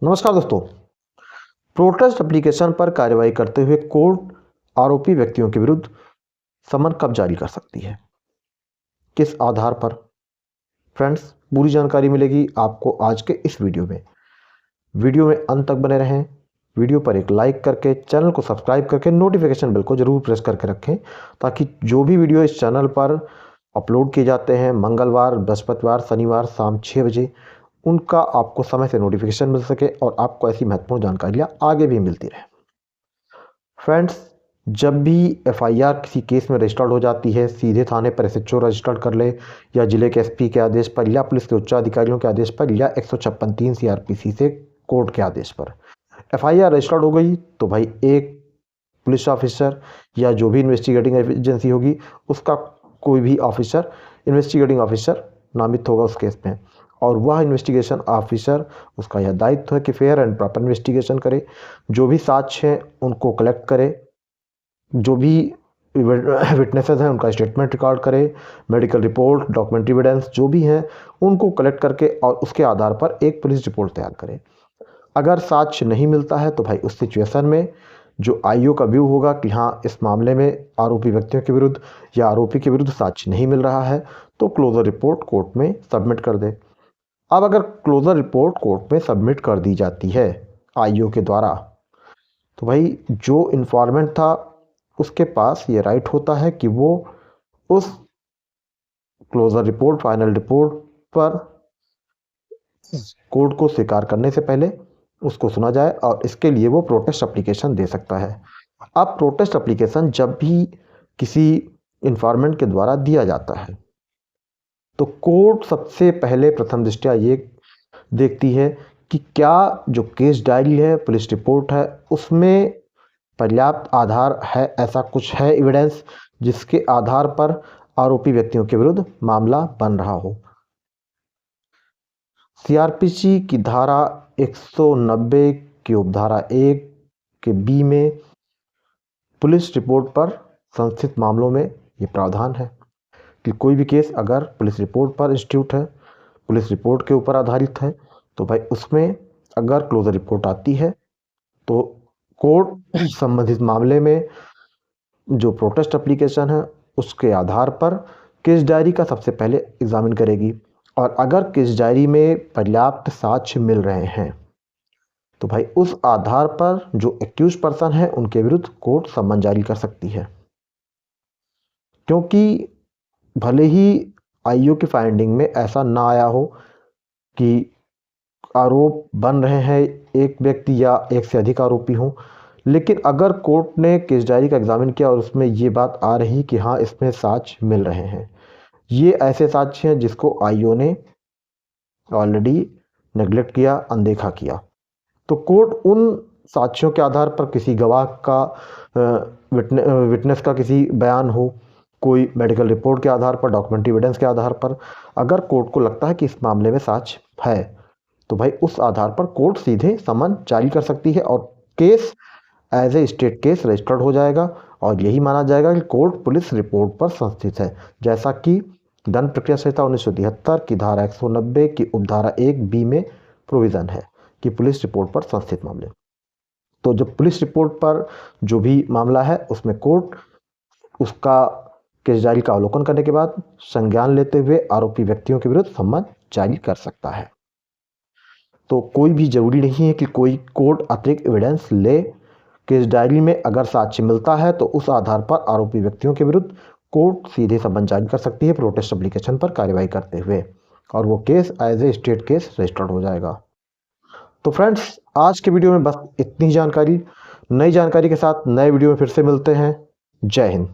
नमस्कार दोस्तों। Protest application पर कार्रवाई करते हुए कोर्ट आरोपी व्यक्तियों के विरुद्ध समन कब जारी कर सकती है, किस आधार पर? फ्रेंड्स, पूरी जानकारी मिलेगी आपको आज के इस वीडियो में अंत तक बने रहें। वीडियो पर एक लाइक करके चैनल को सब्सक्राइब करके नोटिफिकेशन बेल को जरूर प्रेस करके रखें, ताकि जो भी वीडियो इस चैनल पर अपलोड किए जाते हैं मंगलवार, बृहस्पतिवार, शनिवार शाम 6 बजे, उनका आपको समय से नोटिफिकेशन मिल सके और आपको ऐसी महत्वपूर्ण जानकारियाँ आगे भी मिलती रहे। फ्रेंड्स, जब भी एफआईआर किसी केस में रजिस्टर्ड हो जाती है, सीधे थाने पर एसएचओ रजिस्टर्ड कर ले, या जिले के एसपी के आदेश पर, या पुलिस के उच्चाधिकारियों के आदेश पर, या 156(3) सीआरपीसी से कोर्ट के आदेश पर एफआईआर रजिस्टर्ड हो गई, तो भाई एक पुलिस ऑफिसर या जो भी इन्वेस्टिगेटिंग एजेंसी होगी उसका कोई भी ऑफिसर इन्वेस्टिगेटिंग ऑफिसर नामित होगा उस केस में, और वह इन्वेस्टिगेशन ऑफिसर, उसका यह दायित्व है कि फेयर एंड प्रॉपर इन्वेस्टिगेशन करे, जो भी साक्ष्य हैं उनको कलेक्ट करे, जो भी विटनेसेस हैं उनका स्टेटमेंट रिकॉर्ड करे, मेडिकल रिपोर्ट, डॉक्यूमेंट्री एविडेंस जो भी हैं उनको कलेक्ट करके और उसके आधार पर एक पुलिस रिपोर्ट तैयार करे। अगर साक्ष्य नहीं मिलता है तो भाई उस सिचुएशन में जो आईओ का व्यू होगा कि हाँ, इस मामले में आरोपी व्यक्तियों के विरुद्ध या आरोपी के विरुद्ध साक्ष्य नहीं मिल रहा है, तो क्लोजर रिपोर्ट कोर्ट में सबमिट कर दे। अब अगर क्लोजर रिपोर्ट कोर्ट में सबमिट कर दी जाती है आईओ के द्वारा, तो भाई जो इन्फॉर्मेंट था उसके पास ये राइट होता है कि वो उस क्लोजर रिपोर्ट, फाइनल रिपोर्ट पर कोर्ट को स्वीकार करने से पहले उसको सुना जाए, और इसके लिए वो प्रोटेस्ट एप्लीकेशन दे सकता है। अब प्रोटेस्ट एप्लीकेशन जब भी किसी इन्फॉर्मेंट के द्वारा दिया जाता है, तो कोर्ट सबसे पहले प्रथम दृष्टया ये देखती है कि क्या जो केस डायरी है, पुलिस रिपोर्ट है, उसमें पर्याप्त आधार है, ऐसा कुछ है एविडेंस जिसके आधार पर आरोपी व्यक्तियों के विरुद्ध मामला बन रहा हो। सीआरपीसी की धारा 190 की उपधारा 1 के बी में पुलिस रिपोर्ट पर संस्थित मामलों में ये प्रावधान है कि कोई भी केस अगर पुलिस रिपोर्ट पर इंस्टीट्यूट है, पुलिस रिपोर्ट के ऊपर आधारित है, तो भाई उसमें अगर क्लोजर रिपोर्ट आती है तो कोर्ट संबंधित मामले में जो प्रोटेस्ट एप्लीकेशन है उसके आधार पर केस डायरी का सबसे पहले एग्जामिन करेगी, और अगर केस डायरी में पर्याप्त साक्ष्य मिल रहे हैं तो भाई उस आधार पर जो एक्यूज पर्सन है उनके विरुद्ध कोर्ट समन जारी कर सकती है। क्योंकि भले ही आईओ की फाइंडिंग में ऐसा ना आया हो कि आरोप बन रहे हैं एक व्यक्ति या एक से अधिक आरोपी हों, लेकिन अगर कोर्ट ने केस डायरी का एग्जामिन किया और उसमें ये बात आ रही कि हाँ, इसमें साक्ष्य मिल रहे हैं, ये ऐसे साक्ष्य हैं जिसको आईओ ने ऑलरेडी नेग्लेक्ट किया, अनदेखा किया, तो कोर्ट उन साक्ष्यों के आधार पर, किसी गवाह का विटनेस का किसी बयान हो, कोई मेडिकल रिपोर्ट के आधार पर, डॉक्यूमेंट्री एविडेंस के आधार पर, अगर कोर्ट को लगता है कि इस मामले में साक्ष्य है, तो भाई उस आधार पर कोर्ट सीधे समन जारी कर सकती है और case as a state case registered हो जाएगा, और यही माना जाएगा कि कोर्ट पुलिस रिपोर्ट पर संस्थित है, जैसा कि दंड प्रक्रिया संहिता 1973 की धारा 190 की उपधारा 1 बी में प्रोविज़न है कि पुलिस रिपोर्ट पर संस्थित मामले। तो जब पुलिस रिपोर्ट पर जो भी मामला है उसमें कोर्ट उसका केस डायरी का अवलोकन करने के बाद संज्ञान लेते हुए आरोपी व्यक्तियों के विरुद्ध समन जारी कर सकता है। तो कोई भी जरूरी नहीं है कि कोई कोर्ट अतिरिक्त एविडेंस ले। केस डायरी में अगर साक्ष्य मिलता है तो उस आधार पर आरोपी व्यक्तियों के विरुद्ध कोर्ट सीधे समन जारी कर सकती है प्रोटेस्ट एप्लीकेशन पर कार्रवाई करते हुए, और वो case as a state case registered हो जाएगा। तो फ्रेंड्स, आज के वीडियो में बस इतनी जानकारी। नई जानकारी के साथ नए वीडियो में फिर से मिलते हैं। जय हिंद।